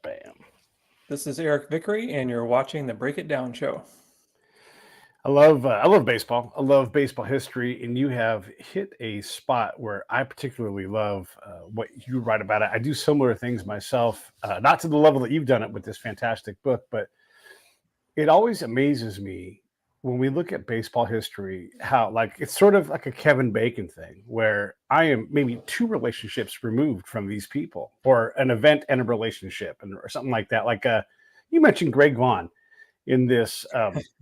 Bam. This is Eric Vickery, and you're watching the Break It Down Show. I love baseball. I love baseball history, and you have hit a spot where I particularly love what you write about it. I do similar things myself, not to the level that you've done it with this fantastic book, but it always amazes me when we look at baseball history how like it's sort of like a Kevin Bacon thing where I am maybe two relationships removed from these people or an event and a relationship and or something like that. Like you mentioned Greg Vaughn in this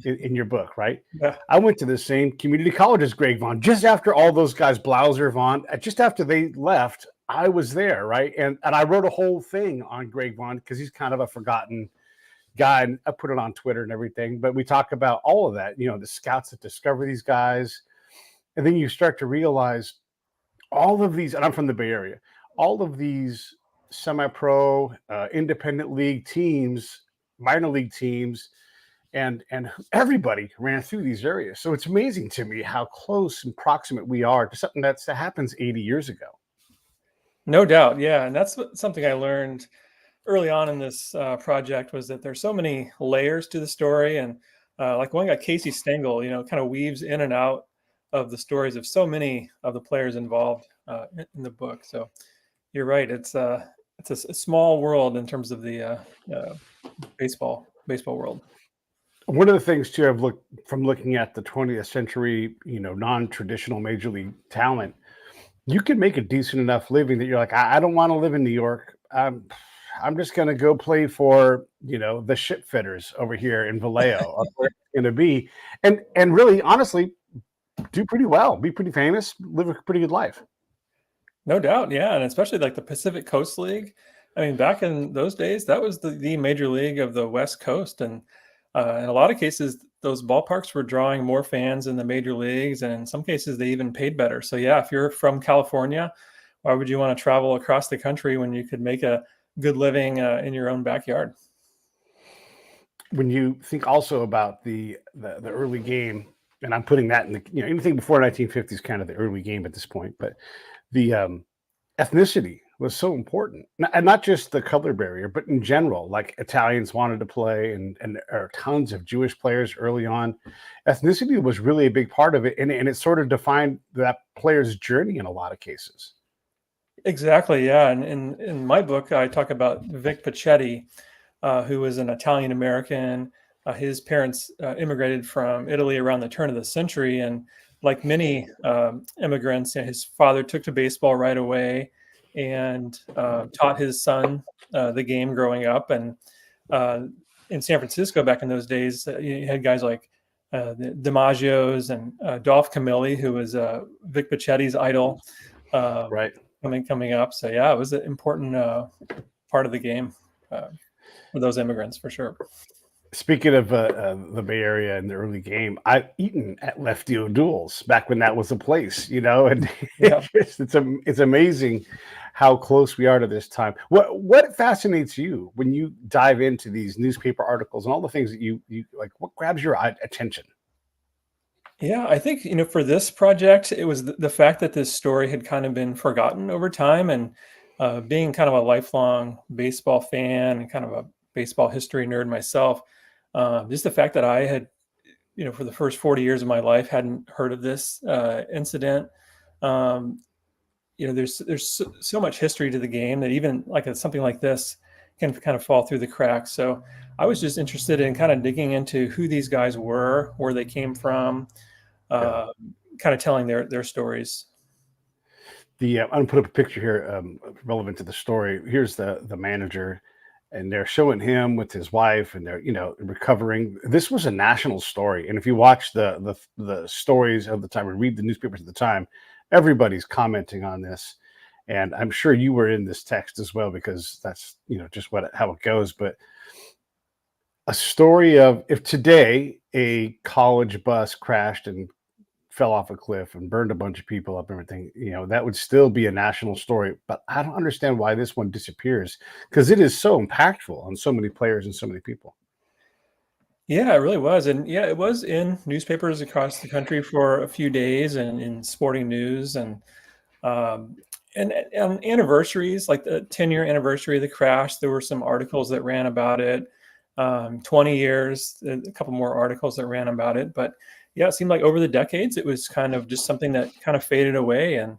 in your book, right? Yeah. I went to the same community college as Greg Vaughn just after all those guys, Blauser, Vaughn, just after they left. I was there, right? And I wrote a whole thing on Greg Vaughn because he's kind of a forgotten guy, and I put it on Twitter and everything. But we talk about all of that, the scouts that discover these guys, and then you start to realize all of these. And I'm from the Bay Area. All of these semi-pro, independent league teams, minor league teams, and everybody ran through these areas. So it's amazing to me how close and proximate we are to something that happens 80 years ago. No doubt, yeah, and that's something I learned early on in this project was that there's so many layers to the story, and like one guy, Casey Stengel, kind of weaves in and out of the stories of so many of the players involved in the book. So you're right; it's a small world in terms of the baseball world. One of the things too, I've looking at the 20th century, non-traditional major league talent, you can make a decent enough living that you're like, I don't want to live in New York. I'm just going to go play for, the ship fitters over here in Vallejo, or where it's going to be, and really, honestly, do pretty well, be pretty famous, live a pretty good life. No doubt, yeah, and especially like the Pacific Coast League. I mean, back in those days, that was the major league of the West Coast, and in a lot of cases, those ballparks were drawing more fans in the major leagues, and in some cases, they even paid better. So, yeah, if you're from California, why would you want to travel across the country when you could make a good living in your own backyard? When you think also about the early game, and I'm putting that in the anything before 1950 is kind of the early game at this point, but the ethnicity was so important, and not just the color barrier, but in general, like Italians wanted to play, and there are tons of Jewish players early on. Ethnicity was really a big part of it, and it sort of defined that player's journey in a lot of cases. Exactly, yeah. And in my book, I talk about Vic Pachetti, who was an Italian American. His parents immigrated from Italy around the turn of the century, and like many immigrants, his father took to baseball right away and taught his son the game growing up. And in San Francisco back in those days, you had guys like the DiMaggios and Dolph Camilli, who was Vic Pachetti's idol, Right. coming up. So yeah, it was an important part of the game for those immigrants for sure. Speaking of the Bay Area and the early game, I've eaten at Lefty O'Doul's back when that was a place, and Yeah. it's amazing how close we are to this time. What fascinates you when you dive into these newspaper articles and all the things that you like? What grabs your attention? Yeah, I think, for this project, it was the fact that this story had kind of been forgotten over time, and being kind of a lifelong baseball fan and kind of a baseball history nerd myself, just the fact that I had, for the first 40 years of my life, hadn't heard of this incident. There's so much history to the game that even like something like this can kind of fall through the cracks. So I was just interested in kind of digging into who these guys were, where they came from, kind of telling their stories. I'm going to put up a picture here relevant to the story. Here's the manager, and they're showing him with his wife, and they're recovering. This was a national story, and if you watch the stories of the time or read the newspapers at the time, everybody's commenting on this. And I'm sure you were in this text as well, because that's just how it goes. But a story of if today a college bus crashed and fell off a cliff and burned a bunch of people up and everything, that would still be a national story. But I don't understand why this one disappears, because it is so impactful on so many players and so many people. Yeah, it really was. And yeah, it was in newspapers across the country for a few days and in sporting news. And and on anniversaries, like the 10-year anniversary of the crash, there were some articles that ran about it. 20 years, a couple more articles that ran about it. But yeah, it seemed like over the decades, it was kind of just something that kind of faded away. And,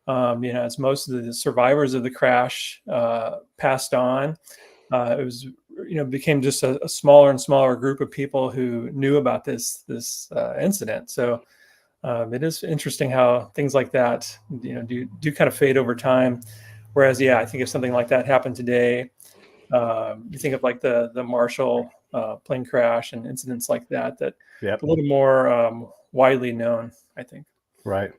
as most of the survivors of the crash passed on, it was, became just a smaller and smaller group of people who knew about this incident. So it is interesting how things like that, do kind of fade over time. Whereas, yeah, I think if something like that happened today, you think of like the Marshall plane crash and incidents like that, Yep. a little more widely known, I think. Right.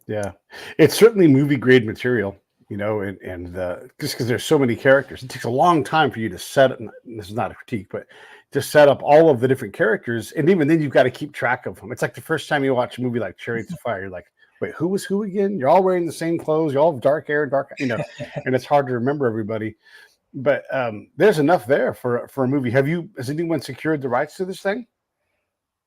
Yeah. It's certainly movie grade material, and just because there's so many characters, it takes a long time for you to set up. This is not a critique, but to set up all of the different characters. And even then, you've got to keep track of them. It's like the first time you watch a movie like Chariots of Fire, you're like, wait, who was who again? You're all wearing the same clothes. You all have dark hair, and it's hard to remember everybody. But there's enough there for a movie. Has anyone secured the rights to this thing?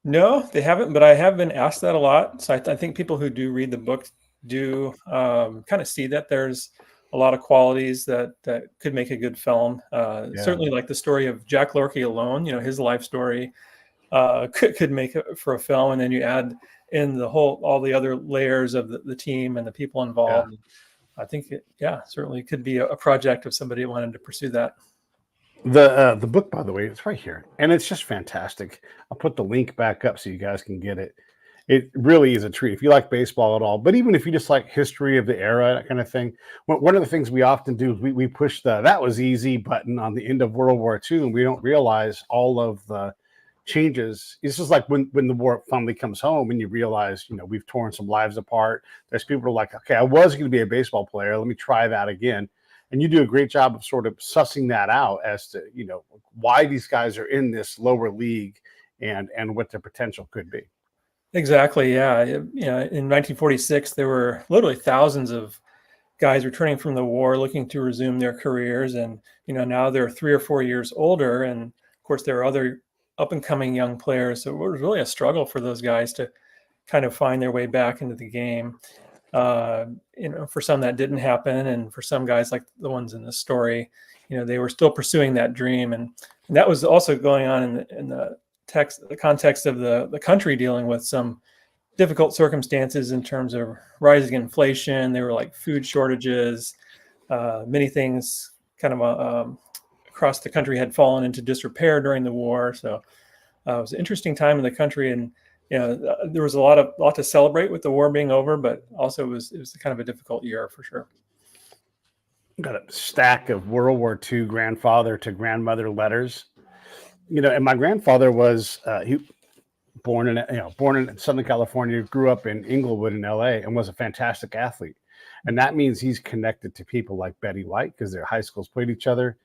No, they haven't, but I have been asked that a lot. So I think people who do read the book do kind of see that there's a lot of qualities that could make a good film. Certainly, like the story of Jack Lorky alone, his life story could make it for a film, and then you add in all the other layers of the team and the people involved. Yeah. I think certainly could be a project if somebody wanted to pursue that. The book, by the way, it's right here, and it's just fantastic. I'll put the link back up so you guys can get it. It really is a treat if you like baseball at all, but even if you just like history of the era, that kind of thing. One of the things we often do is we push the "that was easy" button on the end of World War II, and we don't realize all of the changes. This is like when the war finally comes home and you realize, we've torn some lives apart. There's people who are like, okay, I was going to be a baseball player. Let me try that again. And you do a great job of sort of sussing that out as to, why these guys are in this lower league and what their potential could be. Exactly. Yeah. In 1946, there were literally thousands of guys returning from the war looking to resume their careers. And, now they're 3 or 4 years older. And of course, there are other up and coming young players. So it was really a struggle for those guys to kind of find their way back into the game. For some that didn't happen. And for some guys like the ones in the story, they were still pursuing that dream. And that was also going on in the context of the country dealing with some difficult circumstances in terms of rising inflation. There were like food shortages, many things kind of across the country had fallen into disrepair during the war. So it was an interesting time in the country, and there was a lot to celebrate with the war being over, but also it was kind of a difficult year for sure. Got a stack of World War II grandfather to grandmother letters. And my grandfather was born in Southern California, grew up in Inglewood in LA, and was a fantastic athlete. And that means he's connected to people like Betty White because their high schools played each other.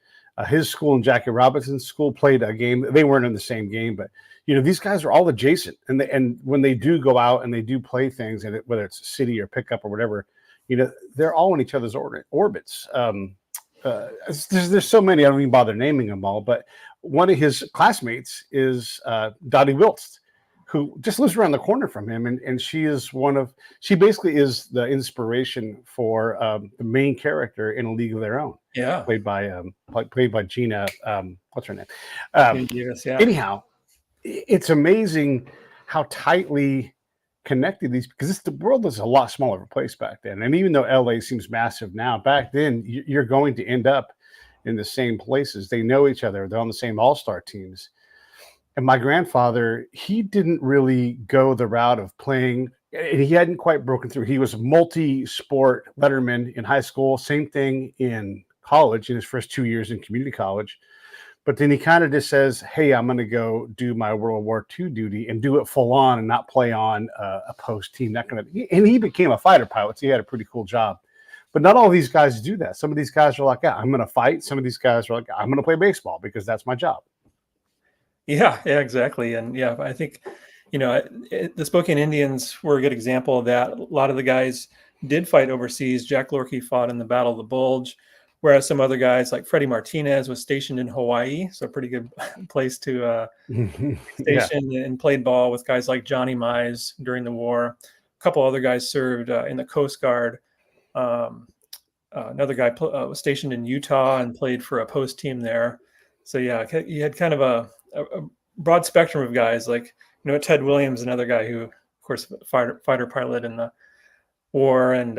His school and Jackie Robinson's school played a game. They weren't in the same game, but these guys are all adjacent. And when they do go out and they do play things, and whether it's city or pickup or whatever, they're all in each other's orbits. There's so many, I don't even bother naming them all, but one of his classmates is Dottie Wiltz, who just lives around the corner from him. And she basically is the inspiration for the main character in A League of Their Own. Yeah. Played by Gina, what's her name? Yes, yeah. Anyhow, it's amazing how tightly connected because the world was a lot smaller of a place back then. And even though LA seems massive now, back then you're going to end up in the same places. They know each other. They're on the same all-star teams. And my grandfather, he didn't really go the route of playing. He hadn't quite broken through. He was a multi-sport letterman in high school. Same thing in college, in his first 2 years in community college. But then he kind of just says, hey, I'm going to go do my World War II duty and do it full on and not play on a post team. And he became a fighter pilot. So he had a pretty cool job. But not all these guys do that. Some of these guys are like, yeah, I'm going to fight. Some of these guys are like, I'm going to play baseball because that's my job. Yeah, exactly. And yeah, I think, the Spokane Indians were a good example of that. A lot of the guys did fight overseas. Jack Lorky fought in the Battle of the Bulge, whereas some other guys like Freddie Martinez was stationed in Hawaii. So a pretty good place to station and played ball with guys like Johnny Mize during the war. A couple other guys served in the Coast Guard. another guy was stationed in Utah and played for a post team there. So yeah, you had kind of a broad spectrum of guys, like, Ted Williams, another guy who, of course, fighter pilot in the war, and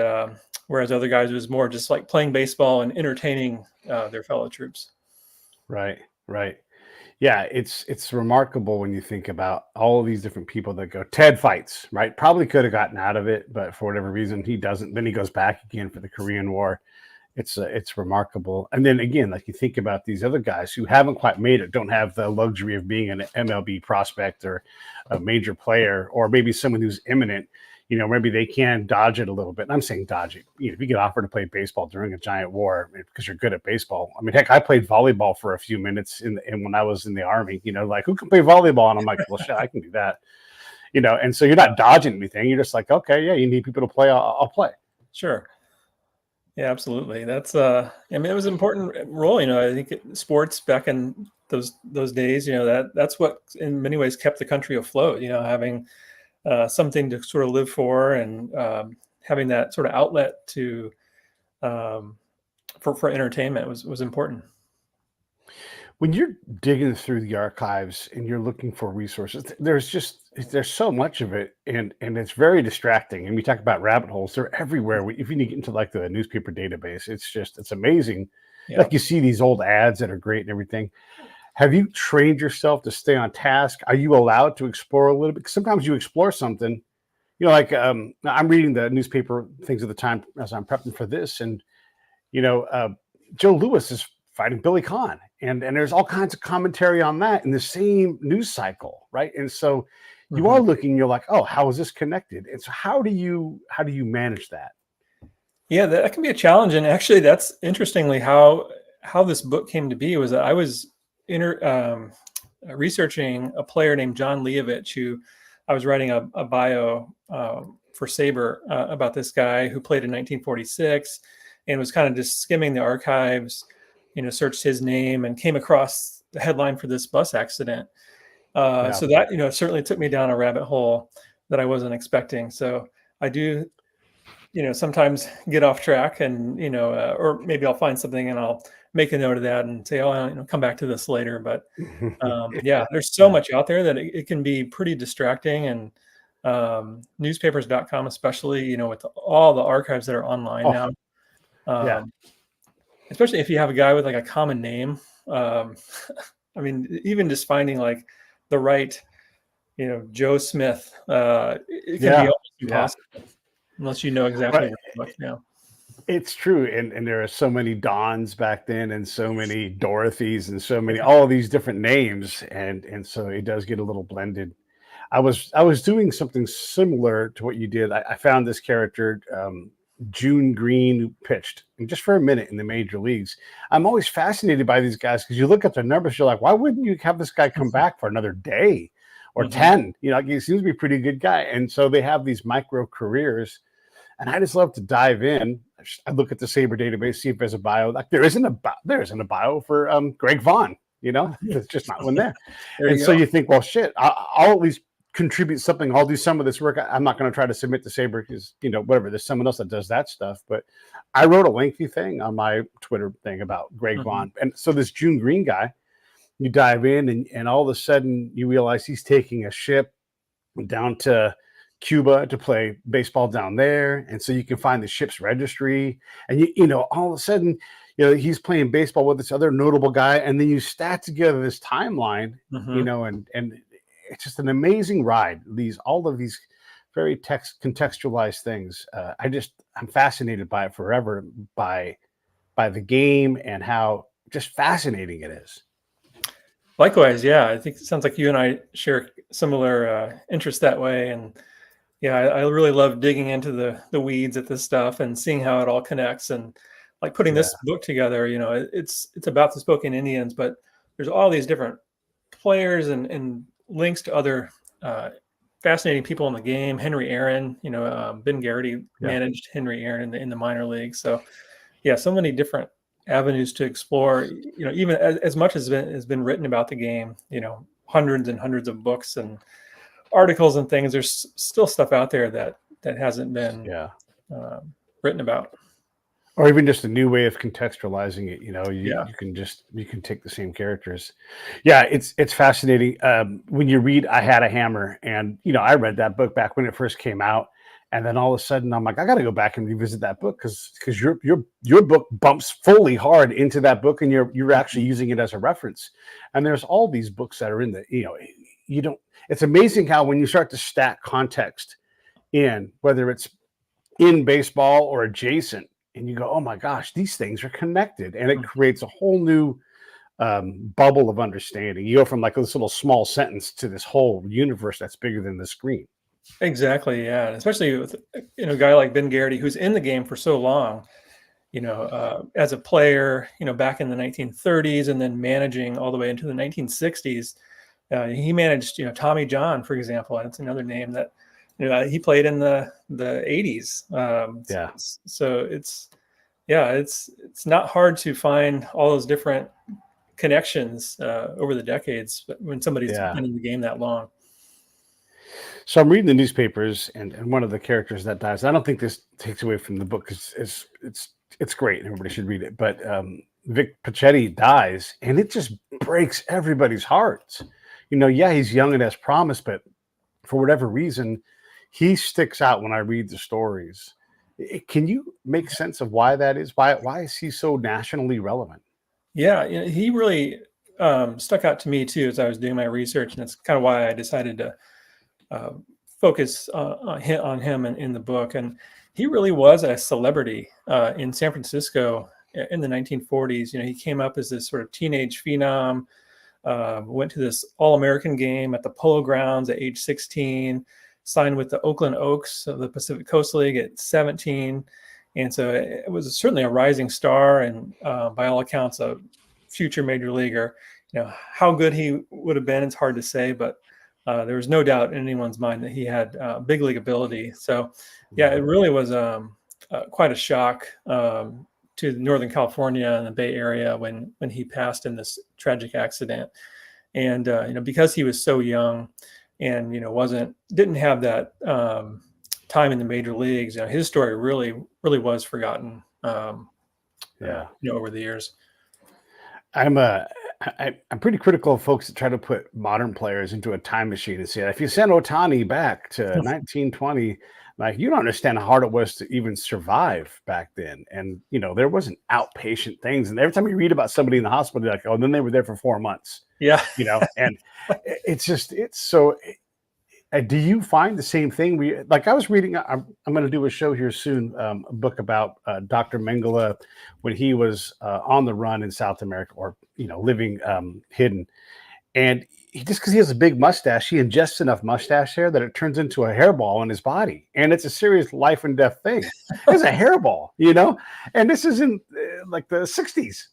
whereas other guys was more just like playing baseball and entertaining their fellow troops. Right, right. Yeah, it's remarkable when you think about all of these different people that go. Ted fights, right? Probably could have gotten out of it, but for whatever reason he doesn't. Then he goes back again for the Korean War. It's remarkable. And then again, like you think about these other guys who haven't quite made it, don't have the luxury of being an MLB prospect or a major player, or maybe someone who's imminent. Maybe they can dodge it a little bit. And I'm saying dodge it. If you get offered to play baseball during a giant war because you're good at baseball. I mean, heck, I played volleyball for a few minutes when I was in the Army. Like, who can play volleyball? And I'm like, well, shit, I can do that. And so you're not dodging anything. You're just like, okay, yeah, you need people to play. I'll play. Sure. Yeah, absolutely. That's I mean, it was an important role. I think sports back in those days, that's what in many ways kept the country afloat. Having something to sort of live for, and having that sort of outlet to for entertainment was important. When you're digging through the archives and you're looking for resources, there's so much of it, and it's very distracting. And we talk about rabbit holes; they're everywhere. If you get into like the newspaper database, it's amazing. Yeah. Like you see these old ads that are great and everything. Have you trained yourself to stay on task? Are you allowed to explore a little bit? Because sometimes you explore something, like I'm reading the newspaper things at the time as I'm prepping for this, and Joe Louis is fighting Billy Conn, and there's all kinds of commentary on that in the same news cycle, right? And so you are looking, you're like, oh, how is this connected? And so how do you manage that? Yeah, that can be a challenge. And actually, that's interestingly how this book came to be. Was that I was researching a player named John Leovich, who I was writing a bio for Saber about this guy who played in 1946, and was kind of just skimming the archives, searched his name and came across the headline for this bus accident. So that, certainly took me down a rabbit hole that I wasn't expecting. So I do, sometimes get off track, and, or maybe I'll find something and I'll make a note of that and say, oh, come back to this later. But yeah, there's so much out there that it can be pretty distracting. And newspapers.com, especially, with all the archives that are online now. Especially if you have a guy with like a common name. I mean, even just finding like the right, Joe Smith, it can be almost impossible unless you know exactly what. Yeah. It's true. And there are so many Dons back then, and so many Dorothys, and so many, all of these different names. And so it does get a little blended. I was doing something similar to what you did. I found this character, June Green, who pitched just for a minute in the major leagues. I'm always fascinated by these guys because you look at their numbers, you're like, why wouldn't you have this guy come back for another day or 10? He seems to be a pretty good guy. And so they have these micro careers, and I just love to dive in. I look at the Saber database, see if there's a bio. Like there isn't a bio for Greg Vaughn. There's just not one there. And so you think, well, shit, I'll at least contribute something. I'll do some of this work. I'm not going to try to submit to Saber because, whatever, there's someone else that does that stuff. But I wrote a lengthy thing on my Twitter thing about Greg Vaughn. And so this June Green guy, you dive in, and all of a sudden you realize he's taking a ship down to Cuba to play baseball down there. And so you can find the ship's registry, and all of a sudden, he's playing baseball with this other notable guy. And then you stack together this timeline, and it's just an amazing ride. All of these very contextualized things. I'm fascinated by it forever, by the game and how just fascinating it is. Likewise, yeah. I think it sounds like you and I share similar interests that way. And yeah, I really love digging into the weeds at this stuff and seeing how it all connects. And like putting this book together, it's about the Spokane Indians, but there's all these different players and links to other fascinating people in the game. Henry Aaron, Ben Gehrig managed Henry Aaron in the minor leagues. So yeah, so many different avenues to explore, even as much as has been written about the game, hundreds and hundreds of books and articles and things. There's still stuff out there that hasn't been written about. or even just a new way of contextualizing it. Yeah. You can take the same characters. Yeah, it's fascinating. When you read I Had a Hammer, and I read that book back when it first came out, and then all of a sudden I'm like, I got to go back and revisit that book because your book bumps fully hard into that book, and you're actually using it as a reference. And there's all these books that are in the you don't. It's amazing how when you start to stack context in, whether it's in baseball or adjacent, and you go, oh my gosh, these things are connected, and it creates a whole new bubble of understanding. You go from like this little small sentence to this whole universe that's bigger than the screen. Exactly. Yeah. And especially with a guy like Ben Gehrig, who's in the game for so long, as a player, back in the 1930s, and then managing all the way into the 1960s. He managed, Tommy John, for example. That's another name that he played in the 80s. Yeah. So it's not hard to find all those different connections over the decades when somebody's been in the game that long. So I'm reading the newspapers, and one of the characters that dies. I don't think this takes away from the book because it's great and everybody should read it. But Vic Pachetti dies, and it just breaks everybody's hearts. He's young and has promise, but for whatever reason, he sticks out when I read the stories. Can you make sense of why that is? Why is he so nationally relevant? Yeah, he really stuck out to me too as I was doing my research, and that's kind of why I decided to focus on him in the book. And he really was a celebrity in San Francisco in the 1940s. He came up as this sort of teenage phenom, went to this All-American game at the Polo Grounds at age 16, signed with the Oakland Oaks of the Pacific Coast League at 17. And so it was certainly a rising star, and by all accounts, a future major leaguer. How good he would have been, it's hard to say, but there was no doubt in anyone's mind that he had big league ability. So, yeah, it really was quite a shock to Northern California and the Bay Area when he passed in this tragic accident. And because he was so young and didn't have that time in the major leagues, his story really was forgotten. Over the years. I'm pretty critical of folks that try to put modern players into a time machine and say, if you send Ohtani back to 1920, like, you don't understand how hard it was to even survive back then. And, there wasn't outpatient things. And every time you read about somebody in the hospital, you're like, oh, and then they were there for 4 months. Yeah. And it's so. Do you find the same thing? I was reading, I'm going to do a show here soon, a book about Dr. Mengele when he was on the run in South America, or, living hidden. And just because he has a big mustache, he ingests enough mustache hair that it turns into a hairball in his body. And it's a serious life and death thing. It's a hairball, and this is in like the 60s.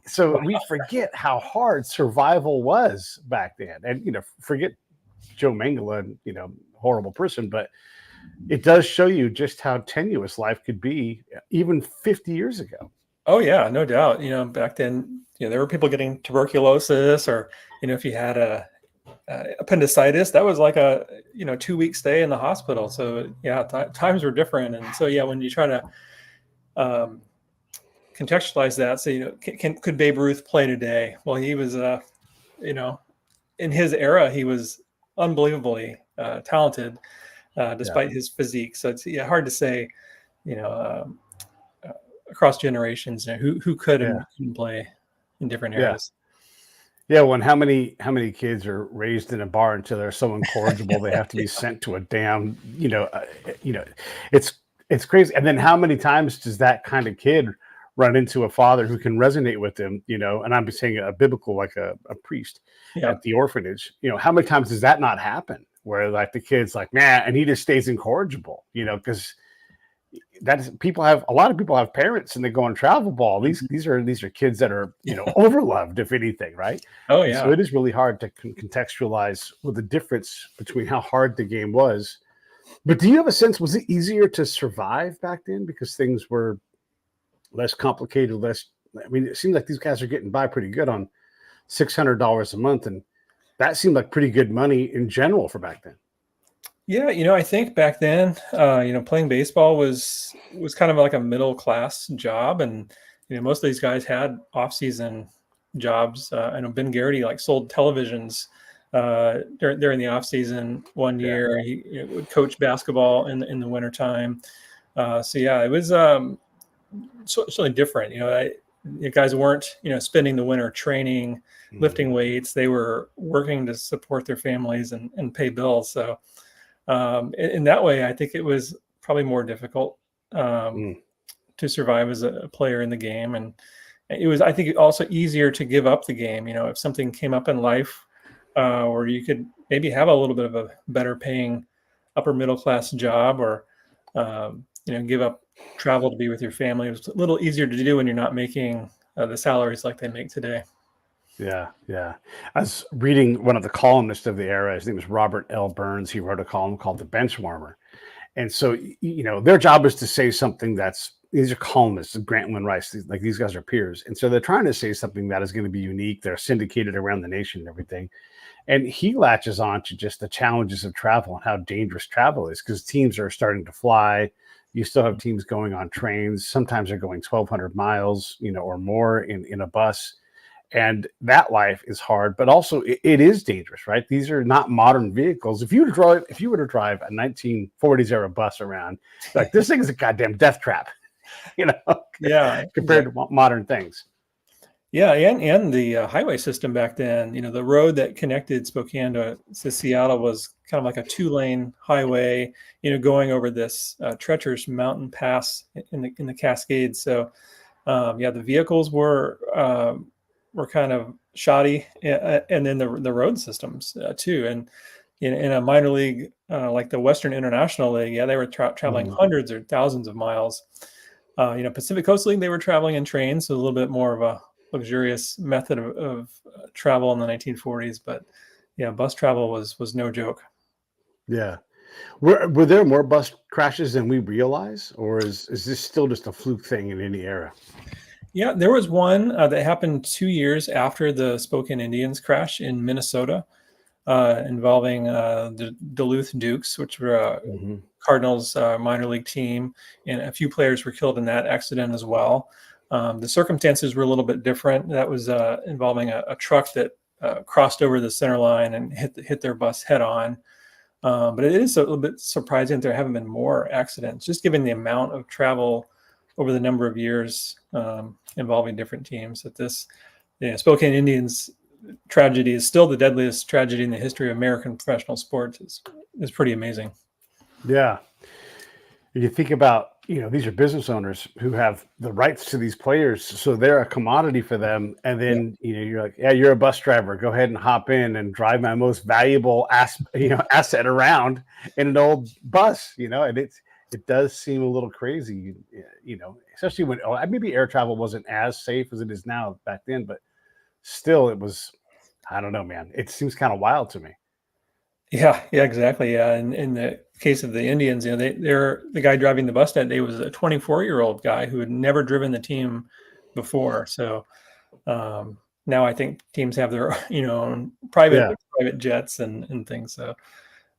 So we forget how hard survival was back then. And, forget Joe Mengele, horrible person, but it does show you just how tenuous life could be even 50 years ago. Oh yeah, no doubt. Back then, there were people getting tuberculosis, or, if you had a appendicitis, that was like a 2-week stay in the hospital. So yeah, times were different. And so yeah, when you try to contextualize that, so could Babe Ruth play today? Well, he was in his era, he was unbelievably talented, despite his physique. So it's hard to say, across generations, who could and couldn't play in different eras. Yeah, when how many kids are raised in a bar until they're so incorrigible they have to be sent to a damn, it's crazy. And then how many times does that kind of kid run into a father who can resonate with them, and I'm saying a biblical, like a priest at the orphanage, how many times does that not happen where like the kid's like, man, and he just stays incorrigible, because that's a lot of people have parents and they go on travel ball. These are kids that are, overloved, if anything. Right. Oh yeah. And so it is really hard to contextualize with the difference between how hard the game was. But do you have a sense, was it easier to survive back then because things were less complicated, it seems like these guys are getting by pretty good on $600 a month. And that seemed like pretty good money in general for back then. Yeah, I think back then, playing baseball was kind of like a middle class job, and most of these guys had off season jobs. I know Ben Garrity like sold televisions during the off season. One Yeah. year, he would coach basketball in the wintertime. So yeah, it was certainly different. The guys weren't spending the winter training, lifting Mhm. weights. They were working to support their families and pay bills. So in that way, I think it was probably more difficult um, Mm. to survive as a player in the game, and it was, I think, also easier to give up the game. If something came up in life, or you could maybe have a little bit of a better paying upper middle class job, or give up travel to be with your family. It was a little easier to do when you're not making the salaries like they make today. Yeah, yeah. I was reading one of the columnists of the era. His name was Robert L. Burns. He wrote a column called "The Bench Warmer," and so their job is to say something that's these are columnists, Grantland Rice, these guys are peers, and so they're trying to say something that is going to be unique. They're syndicated around the nation and everything. And he latches on to just the challenges of travel and how dangerous travel is because teams are starting to fly. You still have teams going on trains. Sometimes they're going 1,200 miles, or more in a bus. And that life is hard, but also it is dangerous, right? These are not modern vehicles. If you were to drive a 1940s era bus around, like this thing is a goddamn death trap, you know, Yeah, compared exactly. to modern things. Yeah, and the highway system back then, the road that connected Spokane to Seattle was kind of like a two-lane highway, going over this treacherous mountain pass in the Cascades. So, yeah, the vehicles were kind of shoddy, and then the road systems too. And in a minor league like the Western International League, yeah, they were traveling Mhm. hundreds or thousands of miles. Pacific Coast League, they were traveling in trains, so a little bit more of a luxurious method of travel in the 1940s. But yeah, bus travel was no joke. Yeah. Were there more bus crashes than we realize, or is this still just a fluke thing in any era? Yeah, there was one that happened 2 years after the Spokane Indians crash in Minnesota, involving the Duluth Dukes, which were a Mhm. Cardinals minor league team, and a few players were killed in that accident as well. The circumstances were a little bit different. That was involving a truck that crossed over the center line and hit their bus head on. But it is a little bit surprising that there haven't been more accidents, just given the amount of travel over the number of years involving different teams. That this Spokane Indians tragedy is still the deadliest tragedy in the history of American professional sports. Is pretty amazing. Yeah. You think about, these are business owners who have the rights to these players, so they're a commodity for them. And Yeah. then, you're like, yeah, you're a bus driver. Go ahead and hop in and drive my most valuable asset around in an old bus, and it does seem a little crazy, especially when maybe air travel wasn't as safe as it is now back then, but still it was, I don't know, man. It seems kind of wild to me. Yeah, exactly. Yeah, and in the case of the Indians, they're the guy driving the bus that day was a 24-year-old guy who had never driven the team before. So now I think teams have their own Yeah. private jets and things. So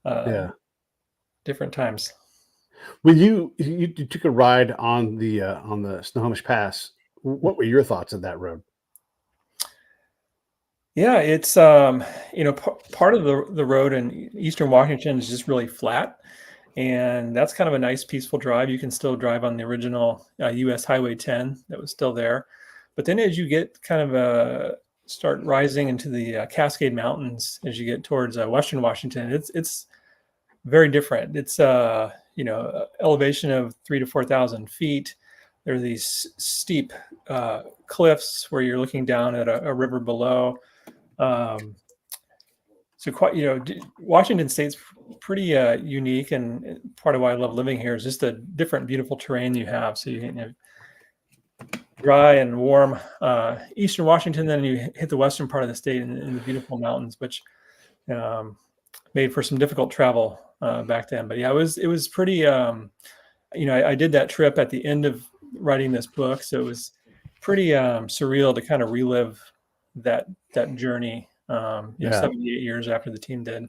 uh, Yeah. different times. When you took a ride on the Snohomish Pass, what were your thoughts of that road? Yeah, it's part of the road in Eastern Washington is just really flat, and that's kind of a nice peaceful drive. You can still drive on the original US Highway 10 that was still there, but then as you get kind of start rising into the Cascade Mountains, as you get towards Western Washington, it's very different. It's elevation of 3 to 4,000 feet. There are these steep cliffs where you're looking down at a river below. um, so quite, Washington State's pretty unique, and part of why I love living here is just the different beautiful terrain you have. So dry and warm Eastern Washington, then you hit the western part of the state in the beautiful mountains, which um, made for some difficult travel back then. But yeah, it was pretty. I did that trip at the end of writing this book, so it was pretty surreal to kind of relive that journey. Yeah. 78 years after the team did.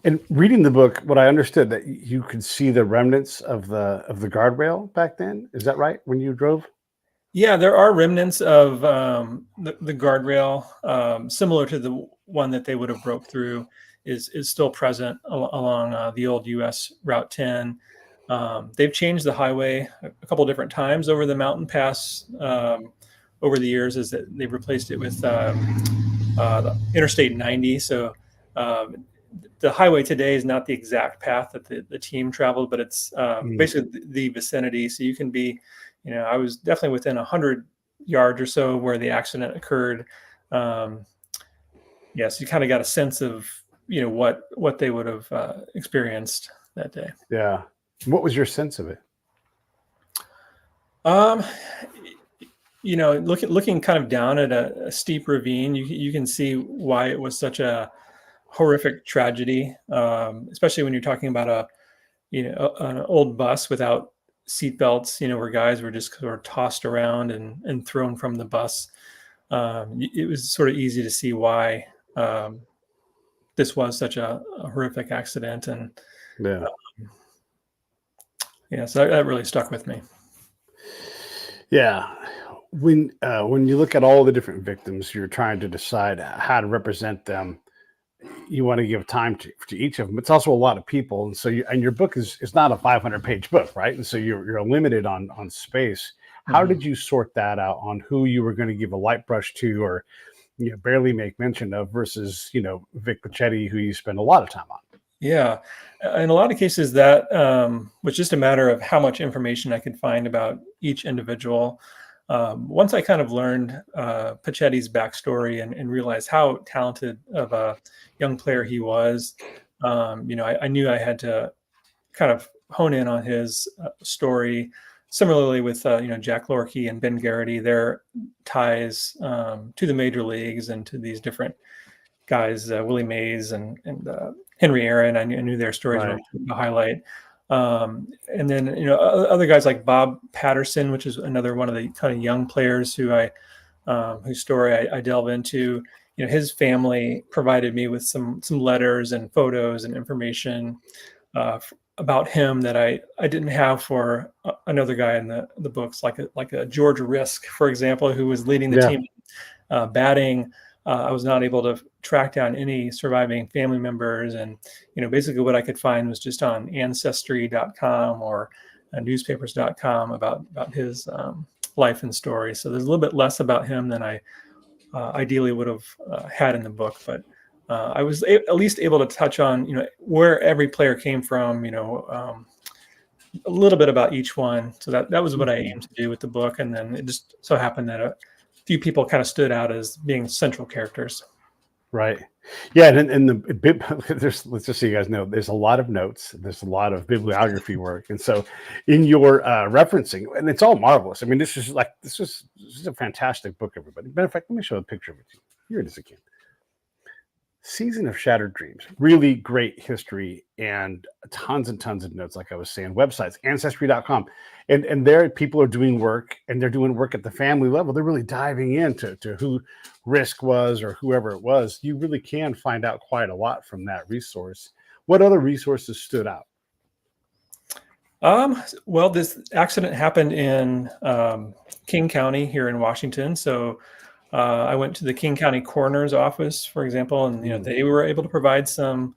And reading the book, what I understood that you could see the remnants of the guardrail back then. Is that right? When you drove? Yeah, there are remnants of the guardrail, similar to the one that they would have broke through, is still present along the old U.S. Route 10. They've changed the highway a couple different times over the mountain pass over the years, as that they've replaced it with the Interstate 90. So um, the highway today is not the exact path that the team traveled, but it's Mm, basically the vicinity. So you can be, I was definitely within 100 yards or so where the accident occurred. Um, yes, you kind of got a sense of what they would have experienced that day. yeah. What was your sense of it? Um, looking kind of down at a steep ravine, you can see why it was such a horrific tragedy, especially when you're talking about an old bus without seat belts, where guys were just sort of tossed around and thrown from the bus. It was sort of easy to see why this was such a horrific accident, and Yeah. yeah, so that really stuck with me. Yeah. When you look at all the different victims, you're trying to decide how to represent them. You want to give time to each of them. It's also a lot of people, and so your book is not a 500-page book, right? And so you're limited on space. How Mhm. did you sort that out on who you were going to give a light brush to, or barely make mention of, versus Vic Pachetti, who you spend a lot of time on? Yeah, in a lot of cases, that was just a matter of how much information I could find about each individual. Once I kind of learned Pachetti's backstory and realized how talented of a young player he was, I knew I had to kind of hone in on his story. Similarly with Jack Lorkey and Ben Garrity, their ties to the major leagues and to these different guys, Willie Mays and Henry Aaron. I knew their stories were Right. important to highlight. And then other guys like Bob Patterson, which is another one of the kind of young players whose story I delve into. His family provided me with some letters and photos and information about him that I didn't have for another guy in the books, like a George Risk, for example, who was leading the Yeah. team batting. I was not able to track down any surviving family members, and basically what I could find was just on Ancestry.com or newspapers.com about his life and story. So there's a little bit less about him than I ideally would have had in the book, but I was at least able to touch on where every player came from. A little bit about each one. So that was what I Mhm. aimed to do with the book, and then it just so happened that a few people kind of stood out as being central characters. Right. Yeah, and the there's, let's just so you guys know, there's a lot of notes, there's a lot of bibliography work, and so in your referencing, and it's all marvelous. I mean, this is a fantastic book, everybody. Matter of fact, let me show a picture of it to you. Here it is again. Season of Shattered Dreams. Really great history and tons of notes, like I was saying. Websites, ancestry.com. And there people are doing work, and they're doing work at the family level. They're really diving into who Risk was, or whoever it was. You really can find out quite a lot from that resource. What other resources stood out? Well, this accident happened in King County here in Washington. So I went to the King County Coroner's office, for example, and Mm, they were able to provide some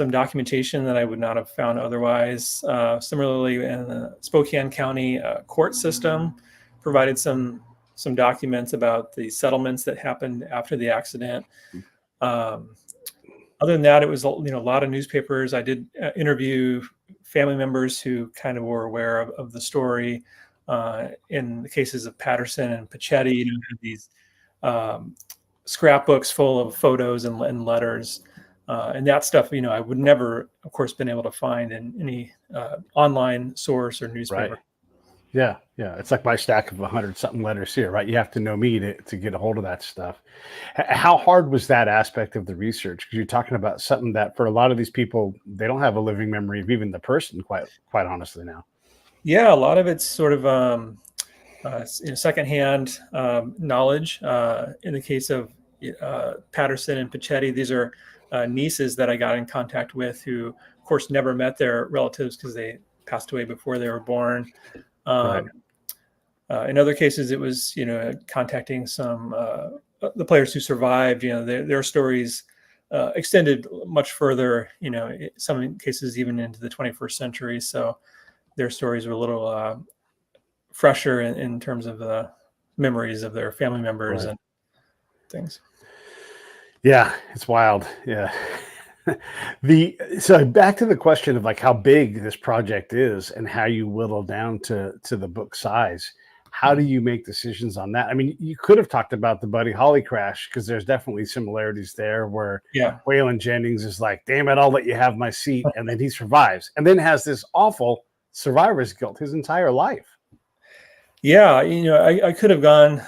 documentation that I would not have found otherwise. Similarly, in the Spokane County court system, provided some documents about the settlements that happened after the accident. Um, Other than that, it was a lot of newspapers. I did interview family members who kind of were aware of the story. In the cases of Patterson and Pachetti, had these um, scrapbooks full of photos and letters. And that stuff, I would never, of course, been able to find in any online source or right. newspaper. Yeah, yeah. It's like my stack of 100 something letters here, right? You have to know me to get a hold of that stuff. How hard was that aspect of the research? Because you're talking about something that for a lot of these people, they don't have a living memory of even the person, quite honestly now. Yeah, a lot of it's sort of secondhand knowledge. In the case of Patterson and Pachetti, these are nieces that I got in contact with who, of course, never met their relatives because they passed away before they were born. Right. In other cases, it was, contacting some the players who survived. Their stories extended much further. Some cases even into the 21st century. So their stories were a little fresher in terms of the memories of their family members Right. and things. Yeah, it's wild. Yeah. So back to the question of like how big this project is and how you whittle down to the book size. How do you make decisions on that? I mean, you could have talked about the Buddy Holly crash because there's definitely similarities there where Yeah. Waylon Jennings is like, damn it, I'll let you have my seat. And then he survives and then has this awful survivor's guilt his entire life. Yeah, I could have gone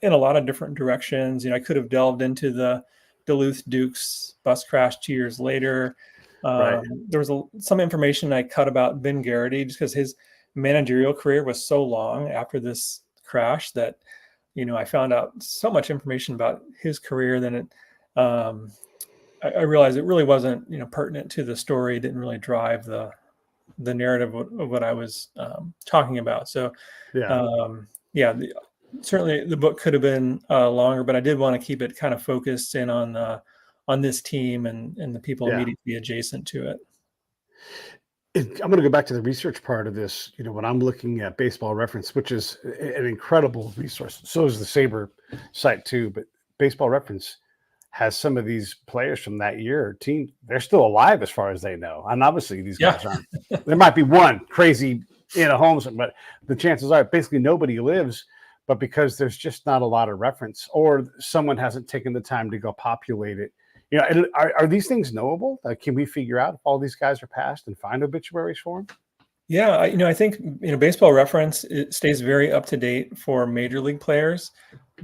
in a lot of different directions. I could have delved into the Duluth Dukes bus crash 2 years later. Right. There was some information I cut about Ben Gehrig just because his managerial career was so long after this crash that, I found out so much information about his career. Then I realized it really wasn't, pertinent to the story. It didn't really drive the narrative of what I was talking about. So, Yeah. certainly the book could have been longer, but I did want to keep it kind of focused in on this team and the people Yeah. immediately adjacent to it. I'm going to go back to the research part of this. When I'm looking at Baseball Reference, which is an incredible resource, so is the Saber site too. But Baseball Reference has some of these players from that year team. They're still alive as far as they know, and obviously these guys aren't. There might be one crazy in a home, but the chances are basically nobody lives. But because there's just not a lot of reference, or someone hasn't taken the time to go populate it. Are these things knowable? Can we figure out if all these guys are passed and find obituaries for them? Yeah, I think Baseball Reference, it stays very up to date for major league players,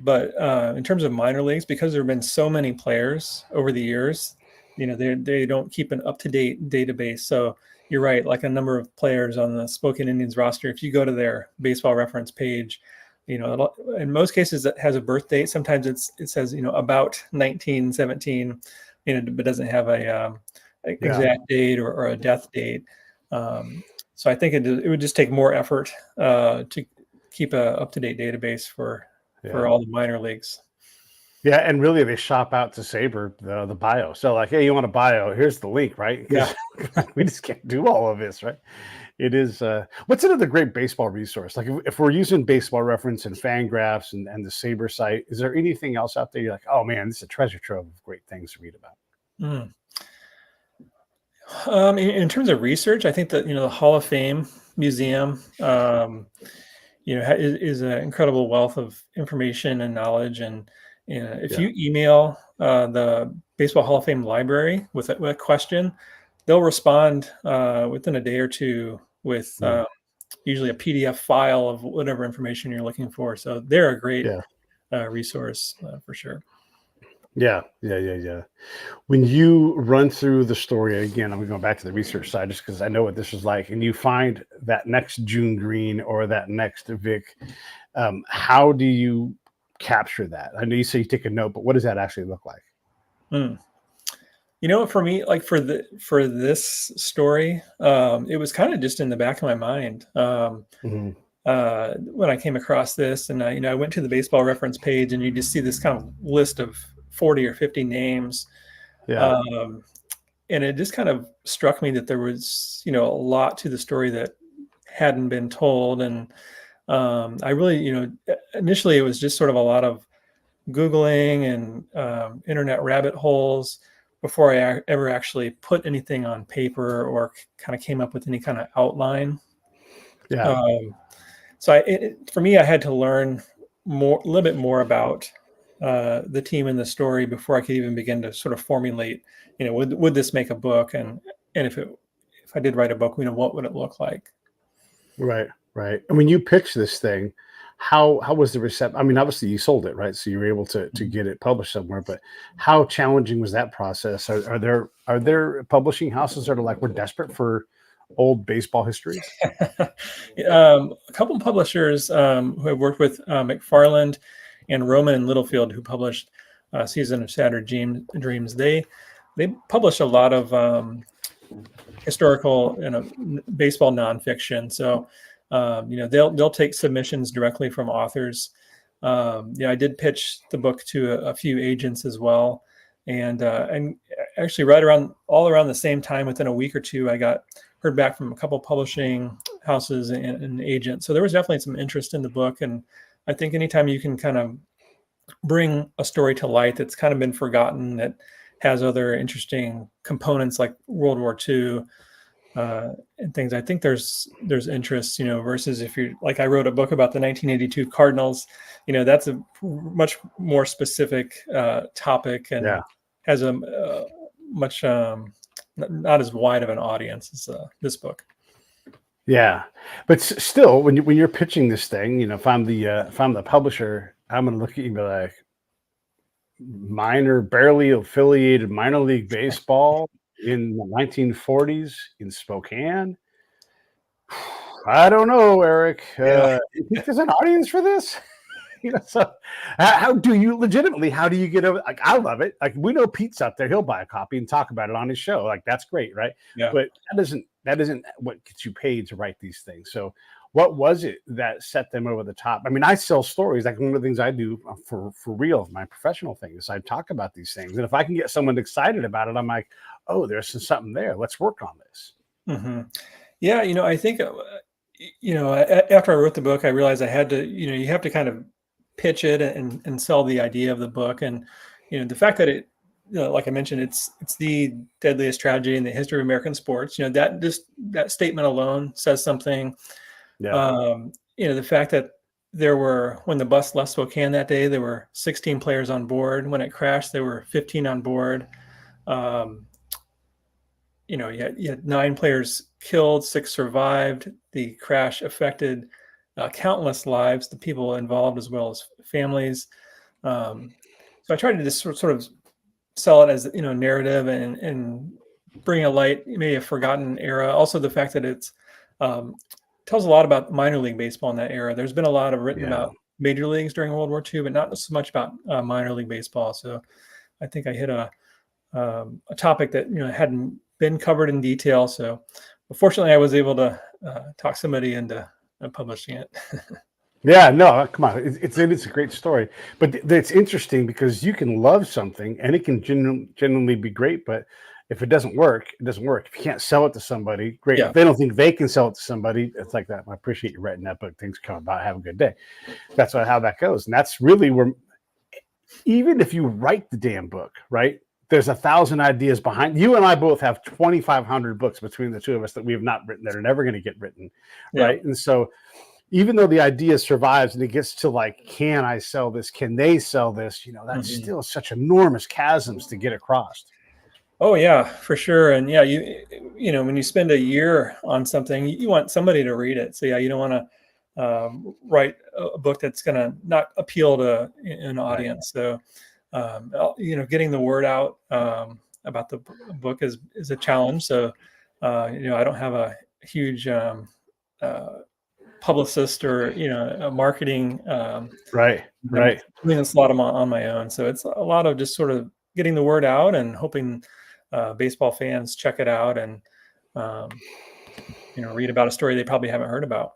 but in terms of minor leagues, because there have been so many players over the years, they don't keep an up to date database. So you're right, like a number of players on the Spokane Indians roster, if you go to their Baseball Reference page, in most cases it has a birth date. Sometimes it says about 1917, but doesn't have a exact date or a death date. So I think it would just take more effort to keep a up-to-date database for all the minor leagues. Yeah, and really they shop out to Saber the bio. So like, hey, you want a bio? Here's the link, right? Yeah. We just can't do all of this, right? It is. What's another great baseball resource? Like if we're using Baseball Reference and Fangraphs and the Saber site, is there anything else out there you're like, oh man, this is a treasure trove of great things to read about? In terms of research, I think that the Hall of Fame Museum, is an incredible wealth of information and knowledge. And if you email the Baseball Hall of Fame Library with a question, they'll respond within a day or two with usually a PDF file of whatever information you're looking for. So they're a great resource for sure. Yeah. When you run through the story again, I'm going back to the research side just because I know what this is like, and you find that next June Green or that next Vic, how do you capture that? I know you say you take a note, but what does that actually look like? For me, like for this story, it was kind of just in the back of my mind when I came across this, and I went to the Baseball Reference page, and you just see this kind of list of 40 or 50 names. And it just kind of struck me that there was, a lot to the story that hadn't been told. And I really, initially it was just sort of a lot of Googling and internet rabbit holes before I ever actually put anything on paper or kind of came up with any kind of outline. So for me, I had to learn a little bit more about the team and the story before I could even begin to sort of formulate, would this make a book? And if I did write a book, what would it look like? Right. And when you pitched this thing, how was the reception? I mean, obviously you sold it, right? So you were able to get it published somewhere, but how challenging was that process? Are there publishing houses that are like, we're desperate for old baseball histories? A couple of publishers who have worked with McFarland and Rowman and Littlefield, who published Season of Shattered Dreams, they they publish a lot of historical, baseball nonfiction. So, they'll take submissions directly from authors. I did pitch the book to a few agents as well, and actually all around the same time, within a week or two, I heard back from a couple publishing houses and agents. So there was definitely some interest in the book, and I think anytime you can kind of bring a story to light that's kind of been forgotten, that has other interesting components like World War II and things, I think there's interest, versus if you're like, I wrote a book about the 1982 Cardinals, that's a much more specific topic, and has a much not as wide of an audience as this book. Yeah, but still, when you're pitching this thing, if I'm the publisher, I'm gonna look at you and be like, barely affiliated minor league baseball in the 1940s in Spokane. I don't know, Eric. You think there's an audience for this? So how do you get over? Like, I love it. Like, we know Pete's out there; he'll buy a copy and talk about it on his show. Like, that's great, right? Yeah. But that isn't what gets you paid to write these things. So, what was it that set them over the top? I mean, I sell stories. Like, one of the things I do for real, my professional thing, is I talk about these things. And if I can get someone excited about it, I'm like, oh, there's something there. Let's work on this. Mm-hmm. Yeah, I think after I wrote the book, I realized I had to, you have to kind of pitch it and sell the idea of the book. And the fact that it, like I mentioned, it's the deadliest tragedy in the history of American sports, that statement alone says something. Yeah. The fact that when the bus left Spokane that day, there were 16 players on board. When it crashed, there were 15 on board. You had 9 players killed, 6 survived. The crash affected countless lives, the people involved as well as families. So I tried to just sort of sell it as narrative and bring a light, maybe a forgotten era. Also, the fact that it's tells a lot about minor league baseball in that era. There's been a lot of written about major leagues during World War II, but not so much about minor league baseball. So I think I hit a topic that hadn't been covered in detail. So fortunately, I was able to talk somebody into publishing it. Yeah, no, come on. It's a great story, but it's interesting because you can love something and it can genuinely be great, but if it doesn't work, it doesn't work. If you can't sell it to somebody, great. Yeah. If they don't think they can sell it to somebody, it's like that. I appreciate you writing that book. Things come about. Have a good day. That's how that goes. And that's really where, even if you write the damn book, right? There's 1,000 ideas behind. You and I both have 2,500 books between the two of us that we have not written, that are never going to get written, right? And so, even though the idea survives and it gets to like, can I sell this? Can they sell this? That's still such enormous chasms to get across. Oh yeah, for sure. And yeah, when you spend a year on something, you want somebody to read it. So yeah, you don't want to write a book that's going to not appeal to an audience. Right. So, getting the word out about the book is a challenge. So, I don't have a huge publicist or a marketing right doing this a lot on my own. So it's a lot of just sort of getting the word out and hoping baseball fans check it out and read about a story they probably haven't heard about.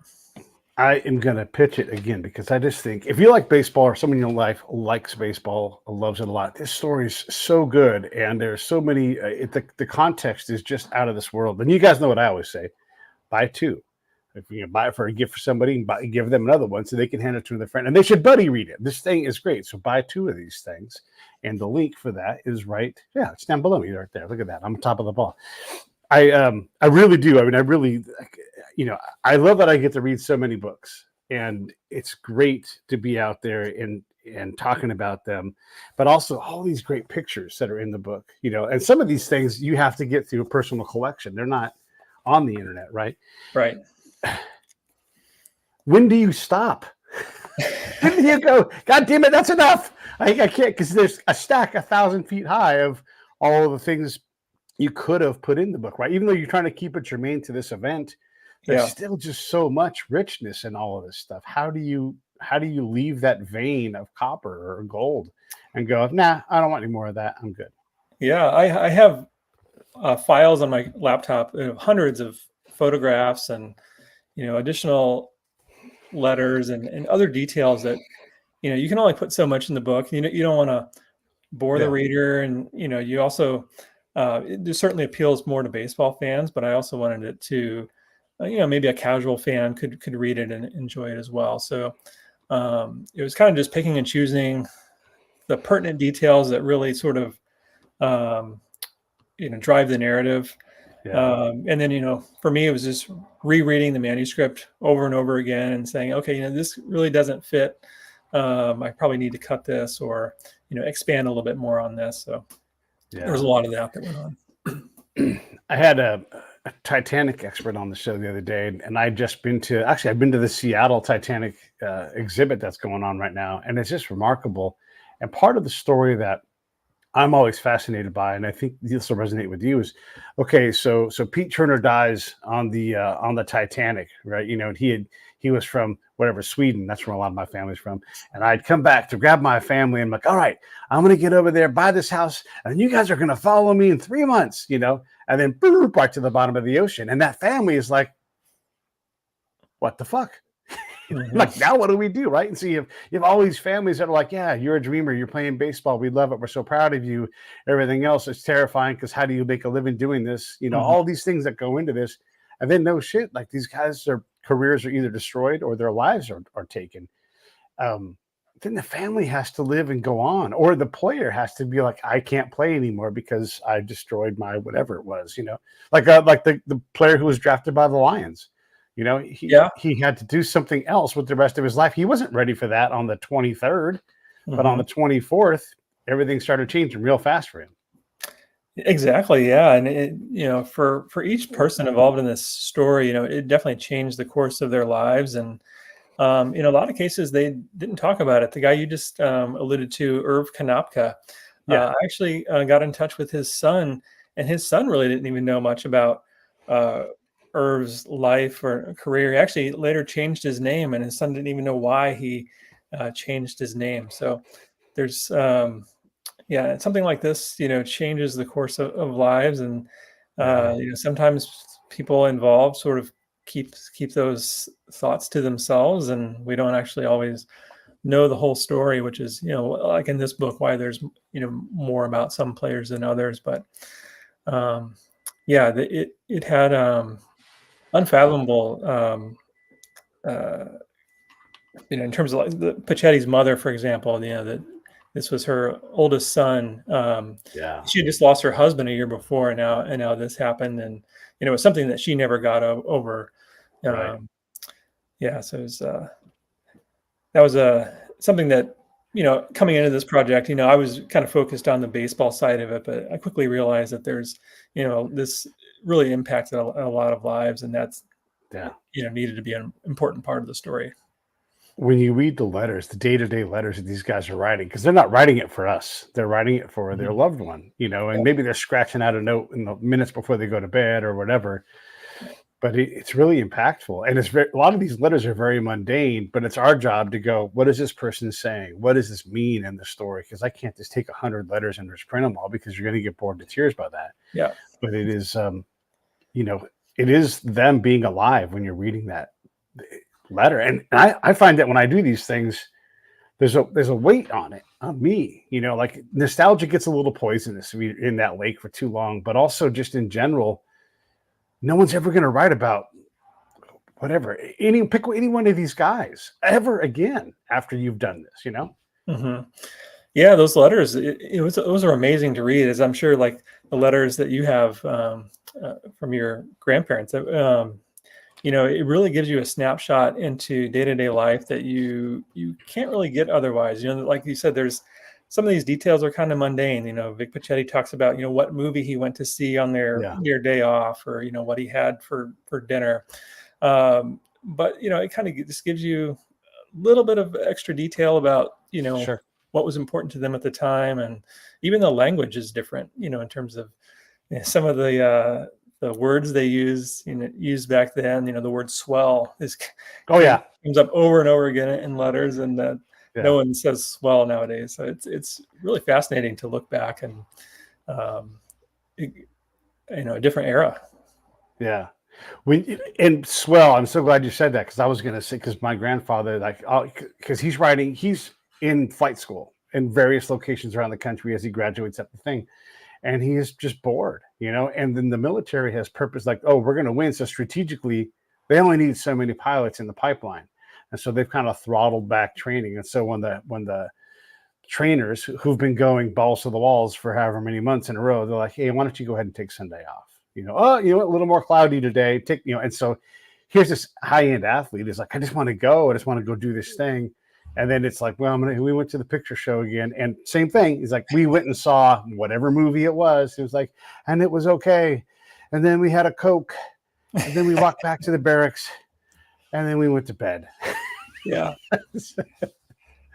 I am going to pitch it again because I just think if you like baseball or someone in your life likes baseball, loves it a lot, this story is so good. And there's so many, the context is just out of this world. And you guys know what I always say, buy 2. If you buy it for a gift for somebody, give them another one so they can hand it to their friend. And they should buddy read it. This thing is great. So buy 2 of these things. And the link for that is it's down below me right there. Look at that. I'm on top of the ball. I really do. I mean, I love that I get to read so many books. And it's great to be out there and talking about them, but also all these great pictures that are in the book, and some of these things you have to get through a personal collection. They're not on the internet, right? Right. When do you stop? When do you go, God damn it, that's enough. I can't, because there's a stack 1,000 feet high of all of the things you could have put in the book, right? Even though you're trying to keep it germane to this event, there's still just so much richness in all of this stuff. How do you leave that vein of copper or gold and go, nah, I don't want any more of that. I'm good. Yeah, I have files on my laptop, hundreds of photographs and additional letters and other details that you can only put so much in the book. You don't want to bore the Yeah. reader, and you also it certainly appeals more to baseball fans, but I also wanted it to maybe a casual fan could read it and enjoy it as well. So it was kind of just picking and choosing the pertinent details that really sort of um, drive the narrative. Yeah. And then, for me, it was just rereading the manuscript over and over again and saying, okay, this really doesn't fit. I probably need to cut this or, expand a little bit more on this. So there was Yeah. a lot of that went on. I had a Titanic expert on the show the other day, and I've been to the Seattle Titanic exhibit that's going on right now, and it's just remarkable. And part of the story that I'm always fascinated by, and I think this will resonate with you, is okay. So Pete Turner dies on the Titanic, right? And he was from whatever, Sweden. That's where a lot of my family's from. And I'd come back to grab my family, and I'm like, all right, I'm gonna get over there, buy this house, and you guys are gonna follow me in 3 months, and then boop, right to the bottom of the ocean. And that family is like, what the fuck? Like, now what do we do, right? And so you have all these families that are like, yeah, you're a dreamer, you're playing baseball, we love it, we're so proud of you. Everything else is terrifying because how do you make a living doing this? All these things that go into this. And then no shit, like these guys, their careers are either destroyed or their lives are taken. Then the family has to live and go on, or the player has to be like, I can't play anymore because I destroyed my whatever it was, like the player who was drafted by the Lions. Yeah. He had to do something else with the rest of his life. He wasn't ready for that on the 23rd, but on the 24th, everything started changing real fast for him. Exactly. Yeah. And for each person involved in this story, it definitely changed the course of their lives. And in a lot of cases, they didn't talk about it. The guy you just alluded to, Irv Kanopka, I actually got in touch with his son, and his son really didn't even know much about Irv's life or career. He actually later changed his name, and his son didn't even know why he changed his name. So there's, something like this, changes the course of lives, and sometimes people involved sort of keep those thoughts to themselves, and we don't actually always know the whole story, which is like in this book why there's more about some players than others. But it had unfathomable in terms of like the Pachetti's mother, for example, that this was her oldest son. She had just lost her husband a year before, and now this happened, and it was something that she never got over. Right. So it was that was something that coming into this project, I was kind of focused on the baseball side of it, but I quickly realized that there's this really impacted a lot of lives, and that's needed to be an important part of the story. When you read the letters, the day-to-day letters that these guys are writing, because they're not writing it for us, they're writing it for their loved one, and maybe they're scratching out a note in the minutes before they go to bed or whatever. But it's really impactful, and a lot of these letters are very mundane. But it's our job to go, what is this person saying? What does this mean in the story? Because I can't just take 100 letters and just print them all, because you're going to get bored to tears by that. Yeah. But it is, it is them being alive when you're reading that letter. And I find that when I do these things, there's a weight on it, on me, like nostalgia gets a little poisonous if you're in that lake for too long, but also just in general, no one's ever going to write about whatever, pick any one of these guys ever again after you've done this, Yeah, those letters, those are amazing to read, as I'm sure like the letters that you have from your grandparents. It really gives you a snapshot into day-to-day life that you can't really get otherwise. Like you said, there's some of these details are kind of mundane. Vic Pachetti talks about, what movie he went to see on their day off, or, what he had for dinner. But, it kind of just gives you a little bit of extra detail about, Sure. what was important to them at the time. And even the language is different, in terms of some of the words they used back then. The word swell comes up over and over again in letters, and no one says swell nowadays. So it's really fascinating to look back and um, a different era. Yeah. And swell, I'm so glad you said that, because I was going to say, because my grandfather, like, because he's in flight school in various locations around the country as he graduates at the thing. And he is just bored, and then the military has purpose, like, oh, we're going to win. So strategically, they only need so many pilots in the pipeline. And so they've kind of throttled back training. And so when the trainers who've been going balls to the walls for however many months in a row, they're like, hey, why don't you go ahead and take Sunday off? Oh, you know what, a little more cloudy today. And so here's this high-end athlete is like, I just want to go. I just want to go do this thing. And then it's like, well, we went to the picture show again. And same thing. He's like, we went and saw whatever movie it was. It was like, and it was okay. And then we had a Coke. And then we walked back to the barracks. And then we went to bed. Yeah.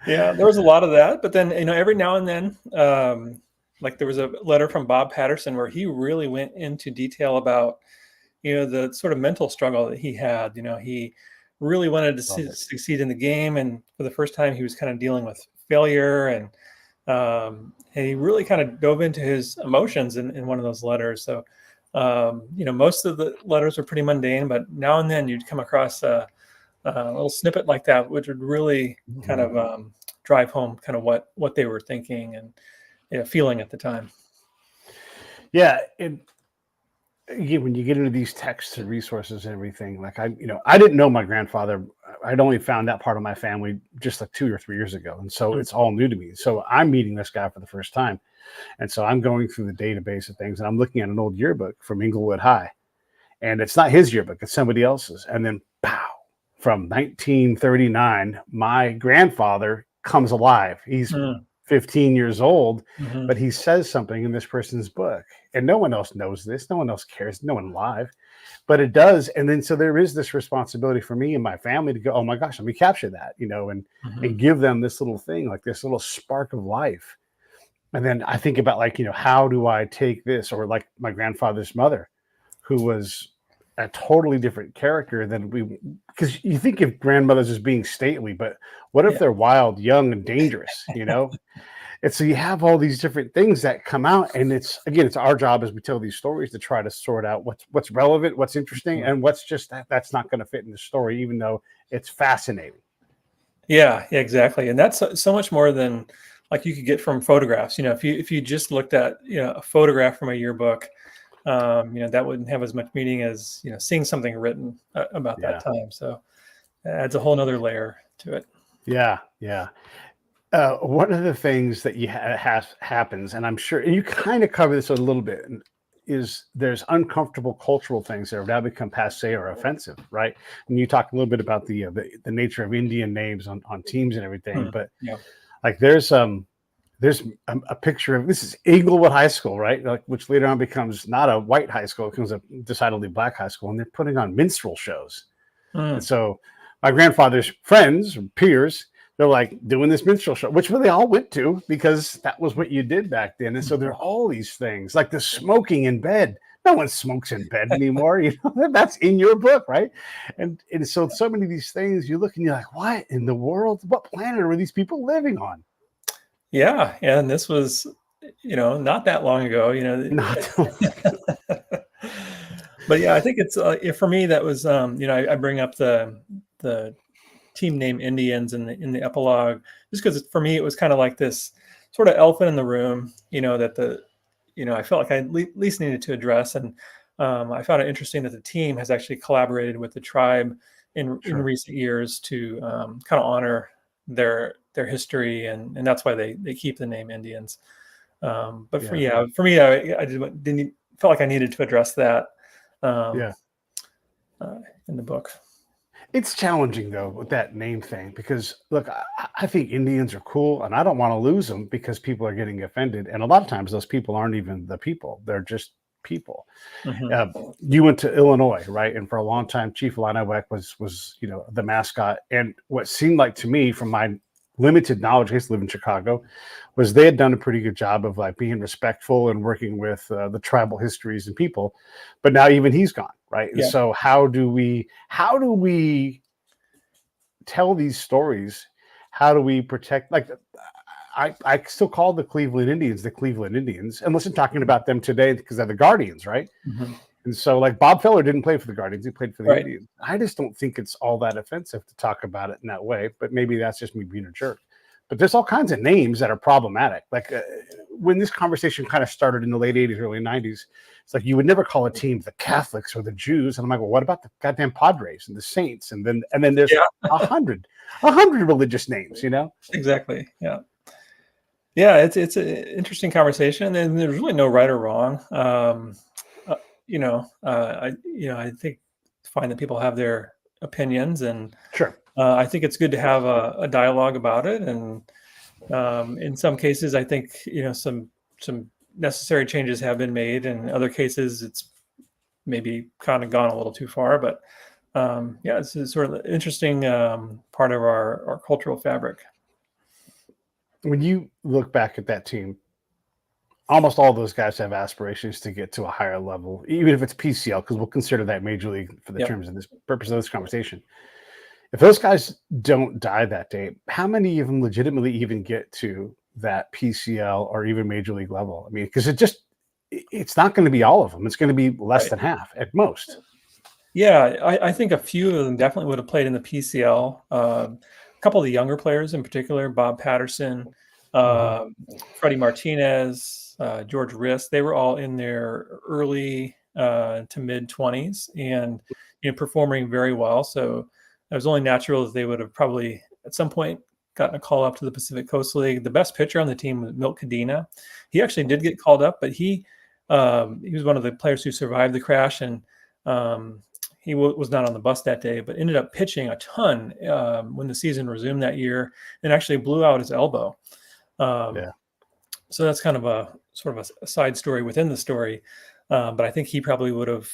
Yeah, there was a lot of that. But then, every now and then, like there was a letter from Bob Patterson where he really went into detail about, the sort of mental struggle that he had. He really wanted to succeed in the game. And for the first time, he was kind of dealing with failure. And he really kind of dove into his emotions in one of those letters. So, most of the letters were pretty mundane, but now and then you'd come across a little snippet like that, which would really kind of drive home kind of what they were thinking and feeling at the time. Yeah. And again, when you get into these texts and resources and everything, like I didn't know my grandfather. I'd only found that part of my family just like 2 or 3 years ago. And so it's all new to me. So I'm meeting this guy for the first time. And so I'm going through the database of things, and I'm looking at an old yearbook from Inglewood High, and it's not his yearbook, it's somebody else's. And then pow, from 1939, my grandfather comes alive. He's 15 years old, but he says something in this person's book, and no one else knows this. No one else cares. No one alive, but it does. And then, so there is this responsibility for me and my family to go, oh my gosh, let me capture that, and give them this little thing, like this little spark of life. And then I think about, like, how do I take this? Or like my grandfather's mother, who was a totally different character than because you think of grandmothers as being stately, but what if they're wild, young, and dangerous, And so you have all these different things that come out, and it's our job as we tell these stories to try to sort out what's relevant, what's interesting, and what's just that's not going to fit in the story, even though it's fascinating. Yeah, exactly. And that's so much more than like you could get from photographs. If you just looked at a photograph from a yearbook, that wouldn't have as much meaning as seeing something written about that time. So it adds a whole nother layer to it. Yeah. One of the things that happens, and I'm sure you kind of cover this a little bit, is there's uncomfortable cultural things that have now become passé or offensive, right? And you talk a little bit about the nature of Indian names on teams and everything, but like there's a picture of, this is Inglewood High School, right? Like, which later on becomes not a white high school, it becomes a decidedly black high school, and they're putting on minstrel shows. And so my grandfather's friends or peers, they're like doing this minstrel show, which they all went to because that was what you did back then. And so there are all these things, like the smoking in bed. No one smokes in bed anymore. That's in your book, right? And so many of these things, you look and you're like, what in the world? What planet are these people living on? Yeah, and this was, not that long ago. But yeah, I think it's for me that was, I bring up the team name Indians in the epilogue, just because for me it was kind of like this sort of elephant in the room, that I felt like I at least needed to address. And I found it interesting that the team has actually collaborated with the tribe in recent years to kind of honor their history, and that's why they keep the name Indians. But for me, I didn't felt like I needed to address that in the book. It's challenging, though, with that name thing, because look, I think Indians are cool, and I don't want to lose them because people are getting offended. And a lot of times those people aren't even the people. They're just people. You went to Illinois, right? And for a long time, Chief Illiniwek was the mascot. And what seemed like to me, from my limited knowledge, I used to live in Chicago, was they had done a pretty good job of like being respectful and working with the tribal histories and people. But now even he's gone, right? And so how do we tell these stories? How do we protect? Like, I still call the Cleveland Indians, unless I'm talking about them today because they're the Guardians, right? Mhm. And so, like, Bob Feller didn't play for the Guardians; he played for the Right. Indians. I just don't think it's all that offensive to talk about it in that way. But maybe that's just me being a jerk. But there's all kinds of names that are problematic. Like when this conversation kind of started in the late '80s, early '90s, it's like you would never call a team the Catholics or the Jews, and I'm like, well, what about the goddamn Padres and the Saints? And then there's Yeah. a hundred religious names, you know? Exactly. Yeah. Yeah, it's an interesting conversation, and there's really no right or wrong. I think fine that people have their opinions, and Sure. I think it's good to have a dialogue about it. And in some cases, I think some necessary changes have been made. In other cases, it's maybe kind of gone a little too far. But yeah, it's sort of an interesting part of our cultural fabric. When you look back at that team, almost all those guys have aspirations to get to a higher level, even if it's PCL, because we'll consider that major league for the Yep. terms of this purpose of this conversation. If those guys don't die that day, how many of them legitimately even get to that PCL or even major league level? I mean, because it's not going to be all of them. It's going to be less Right. than half at most. Yeah, I think a few of them definitely would have played in the PCL. A couple of the younger players in particular, Bob Patterson, Mhm. Freddie Martinez, George Riss, they were all in their early to mid 20s and performing very well. So it was only natural that they would have probably at some point gotten a call up to the Pacific Coast League. The best pitcher on the team was Milt Cadena. He actually did get called up, but he was one of the players who survived the crash, and he was not on the bus that day, but ended up pitching a ton when the season resumed that year, and actually blew out his elbow. Um, Yeah. so that's kind of a sort of a side story within the story. But I think he probably would have,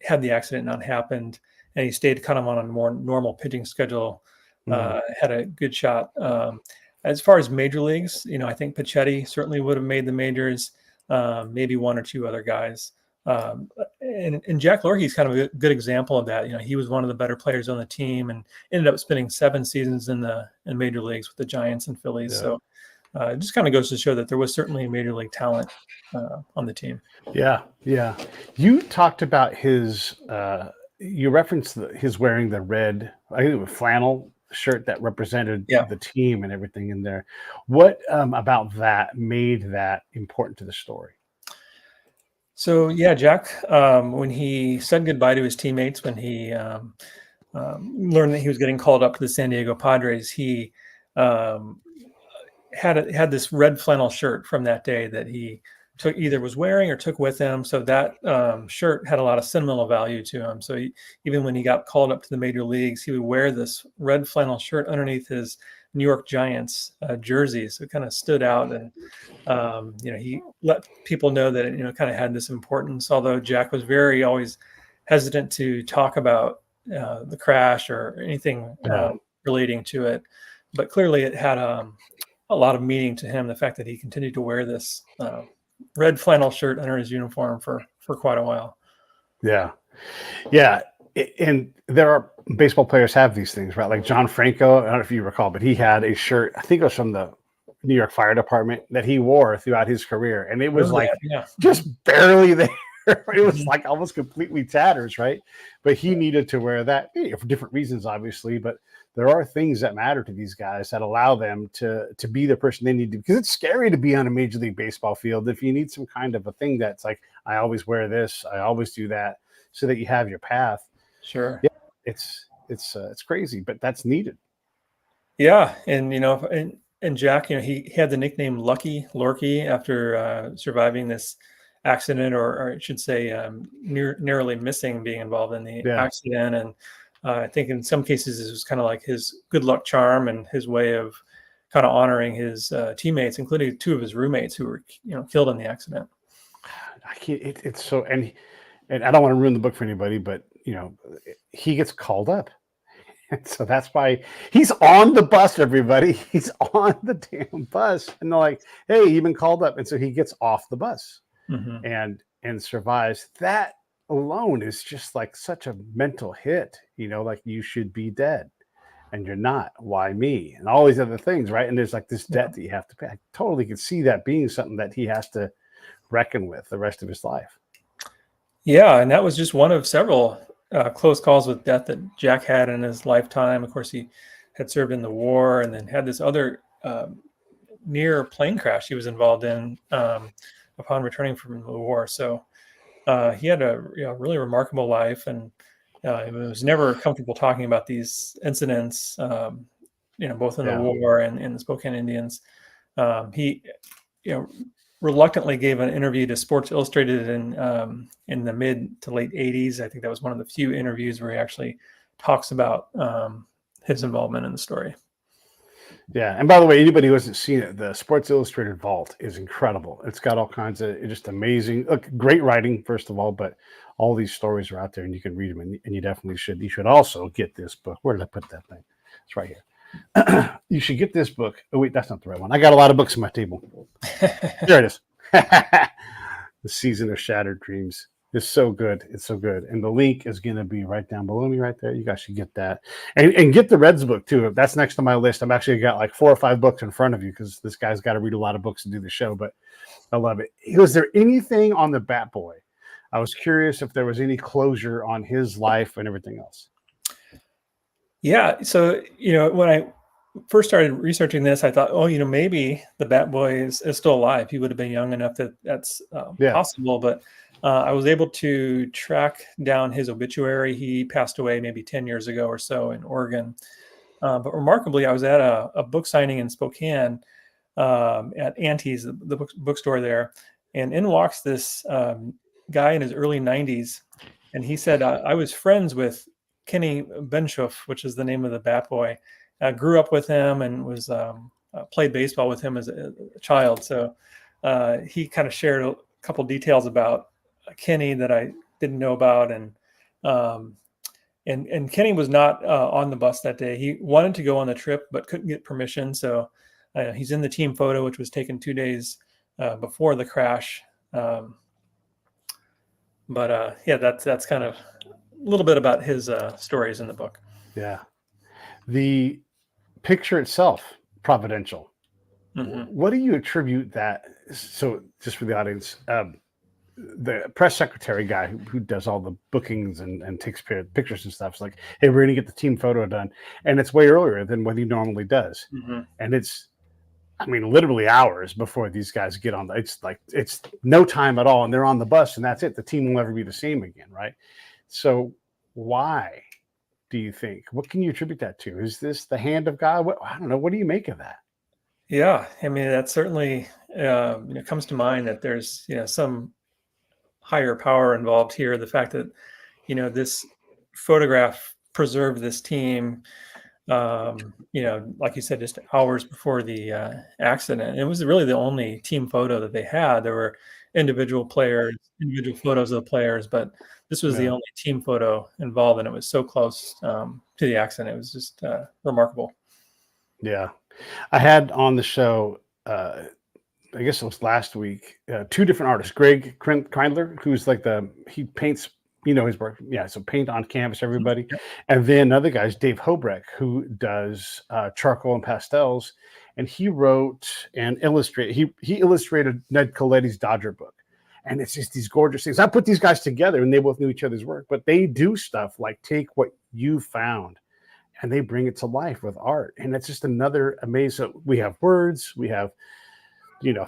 had the accident not happened, and he stayed kind of on a more normal pitching schedule, Mhm. had a good shot. As far as major leagues, I think Pachetti certainly would have made the majors. Maybe one or two other guys. And Jack Lorky's kind of a good example of that. He was one of the better players on the team and ended up spending 7 seasons in major leagues with the Giants and Phillies. Yeah. So it just kind of goes to show that there was certainly major league talent on the team. Yeah. Yeah. You talked about you referenced his wearing the red, I think it was flannel shirt that represented Yeah. the team and everything in there. What about that made that important to the story? So yeah, Jack, when he said goodbye to his teammates, when he learned that he was getting called up to the San Diego Padres, he um, had this red flannel shirt from that day that he either was wearing or took with him. So that shirt had a lot of sentimental value to him. So even when he got called up to the major leagues, he would wear this red flannel shirt underneath his New York Giants jersey. So it kind of stood out, and he let people know that it kind of had this importance. Although Jack was very always hesitant to talk about the crash or anything Yeah. relating to it, but clearly it had a lot of meaning to him. The fact that he continued to wear this red flannel shirt under his uniform for quite a while. Yeah. Yeah. And there are baseball players have these things, right? Like John Franco, I don't know if you recall, but he had a shirt, I think it was from the New York Fire Department, that he wore throughout his career. And it was Remember like that? Yeah. just barely there. It was Mhm. like almost completely tatters, right? But he needed to wear that for different reasons, obviously. But there are things that matter to these guys that allow them to be the person they need to, because it's scary to be on a Major League Baseball field. If you need some kind of a thing that's like, I always wear this, I always do that, so that you have your path. Sure. Yeah, it's crazy, but that's needed. Yeah, and and Jack, he had the nickname Lucky Lorky after surviving this accident, or I should say, narrowly missing being involved in the Yeah, accident. And I think in some cases this was kind of like his good luck charm and his way of kind of honoring his teammates, including 2 of his roommates who were killed in the accident. I can't. It's so, and I don't want to ruin the book for anybody, but he gets called up. And so that's why he's on the bus, everybody. He's on the damn bus. And they're like, hey, you've been called up. And so he gets off the bus Hmm. and survives. That alone is just like such a mental hit, like you should be dead. and you're not. Why me? And all these other things, right? And there's like this debt that you have to pay. I totally could see that being something that he has to reckon with the rest of his life. Yeah, and that was just one of several close calls with death that Jack had in his lifetime. Of course, he had served in the war, and then had this other near plane crash he was involved in upon returning from the war. So he had a really remarkable life, and it was never comfortable talking about these incidents, both in the war and in the Spokane Indians. He, reluctantly gave an interview to Sports Illustrated in the mid to late 80s. I think that was one of the few interviews where he actually talks about his involvement in the story. Yeah, and by the way, anybody who hasn't seen it, the Sports Illustrated Vault is incredible. It's got all kinds of just amazing, great writing, first of all, but all these stories are out there, and you can read them, and you definitely should. You should also get this book. Where did I put that thing? It's right here. You should get this book. Oh, wait, that's not the right one. I got a lot of books on my table. There it is. The Season of Shattered Dreams. It's so good. It's so good. And the link is going to be right down below me right there. You guys should get that. And get the Reds book, too. That's next to my list. I'm actually got like 4 or 5 books in front of you because this guy's got to read a lot of books to do the show. But I love it. Was there anything on the Bat Boy? I was curious if there was any closure on his life and everything else. Yeah. So, when I first started researching this, I thought, maybe the Bat Boy is still alive. He would have been young enough that that's possible. But I was able to track down his obituary. He passed away maybe 10 years ago or so in Oregon. But remarkably, I was at a book signing in Spokane at Auntie's, the bookstore there. And in walks this guy in his early 90s. And he said, I was friends with Kenny Benshoff, which is the name of the Bat Boy. I grew up with him and was played baseball with him as a child. So he kind of shared a couple details about Kenny that I didn't know about, and Kenny was not on the bus that day. He wanted to go on the trip but couldn't get permission. So he's in the team photo, which was taken 2 days before the crash. That's kind of a little bit about his stories in the book. Yeah. The picture itself, providential. Mm-hmm. What do you attribute that? So just for the audience, the press secretary guy who does all the bookings and takes pictures and stuff is like, hey, we're going to get the team photo done. And it's way earlier than what he normally does. Mm-hmm. And it's, literally hours before these guys get on. It's no time at all. And they're on the bus and that's it. The team will never be the same again. Right. So why do you think? What can you attribute that to? Is this the hand of God? I don't know. What do you make of that? Yeah. That certainly comes to mind that there's, some higher power involved here. The fact that, this photograph preserved this team, like you said, just hours before the accident. It was really the only team photo that they had. There were individual photos of the players, but this was the only team photo involved, and it was so close to the accident. It was just remarkable. Yeah. I had on the show, I guess it was last week, 2 different artists. Greg Kindler, who's like he paints, his work. Yeah, so paint on canvas, everybody. Mm-hmm. And then another guy's Dave Hobrecht, who does charcoal and pastels. And he wrote and illustrated, he illustrated Ned Coletti's Dodger book. And it's just these gorgeous things. I put these guys together and they both knew each other's work, but they do stuff like take what you found and they bring it to life with art. And it's just another amazing. So we have words, we have,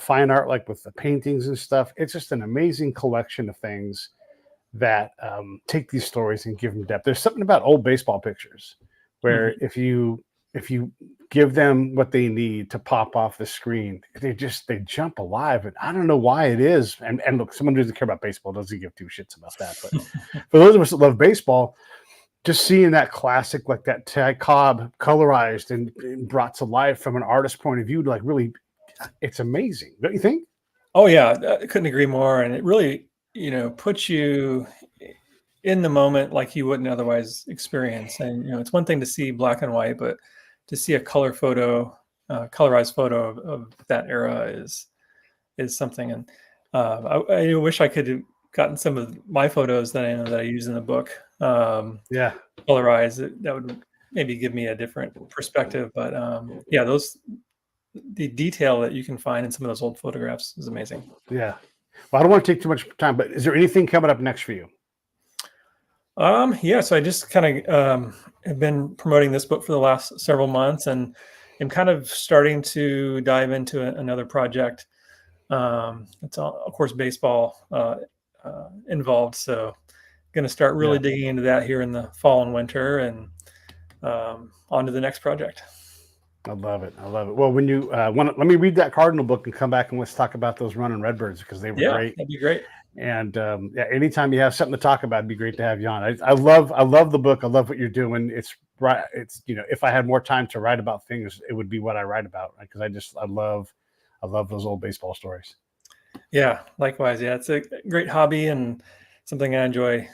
fine art, like with the paintings and stuff. It's just an amazing collection of things that take these stories and give them depth. There's something about old baseball pictures where if you give them what they need to pop off the screen, they jump alive. And I don't know why it is. And look, someone who doesn't care about baseball doesn't give 2 shits about that. But for those of us that love baseball, just seeing that classic, like that Ty Cobb colorized and brought to life from an artist's point of view, like really, it's amazing. Don't you think? Oh yeah, I couldn't agree more. And it really, puts you in the moment like you wouldn't otherwise experience. And, it's one thing to see black and white, but to see a colorized photo of that era is something. And I wish I could have gotten some of my photos that I use in the book. Colorized. That would maybe give me a different perspective. But yeah, the detail that you can find in some of those old photographs is amazing. Yeah. Well, I don't want to take too much time, but is there anything coming up next for you? Yeah, so I just kind of have been promoting this book for the last several months, and I'm kind of starting to dive into another project. It's all, of course, baseball involved. So going to start really digging into that here in the fall and winter, and on to the next project. I love it. I love it. Well, when you want to, let me read that Cardinal book and come back and let's talk about those Runnin Redbirds, because they were great. That'd be great. And yeah, anytime you have something to talk about, it'd be great to have you on. I love the book. I love what you're doing. It's right. It's, if I had more time to write about things, it would be what I write about. Because I love those old baseball stories. Yeah, likewise. Yeah, it's a great hobby and something I enjoy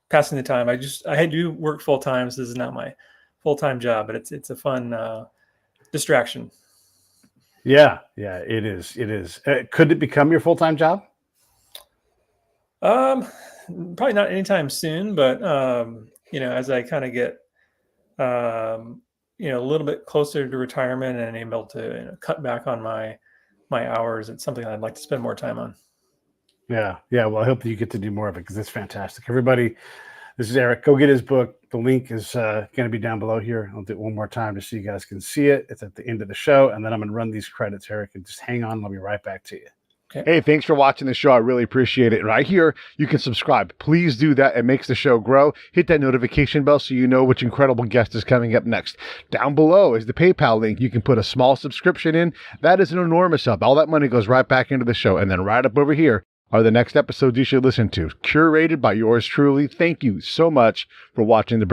passing the time. I do work full time, so this is not my full-time job, but it's a fun distraction. Yeah, it is. It is. Could it become your full-time job? Probably not anytime soon, but as I kind of get a little bit closer to retirement and able to cut back on my hours, it's something I'd like to spend more time on. Yeah. Well, I hope that you get to do more of it, because it's fantastic. Everybody, this is Eric. Go get his book. The link is going to be down below here. I'll do it one more time just so you guys can see it. It's at the end of the show, and then I'm going to run these credits, Eric, and just hang on. I'll be right back to you. Okay. Hey, thanks for watching the show. I really appreciate it. Right here, you can subscribe. Please do that. It makes the show grow. Hit that notification bell so you know which incredible guest is coming up next. Down below is the PayPal link. You can put a small subscription in. That is an enormous help. All that money goes right back into the show. And then right up over here are the next episodes you should listen to, curated by yours truly. Thank you so much for watching the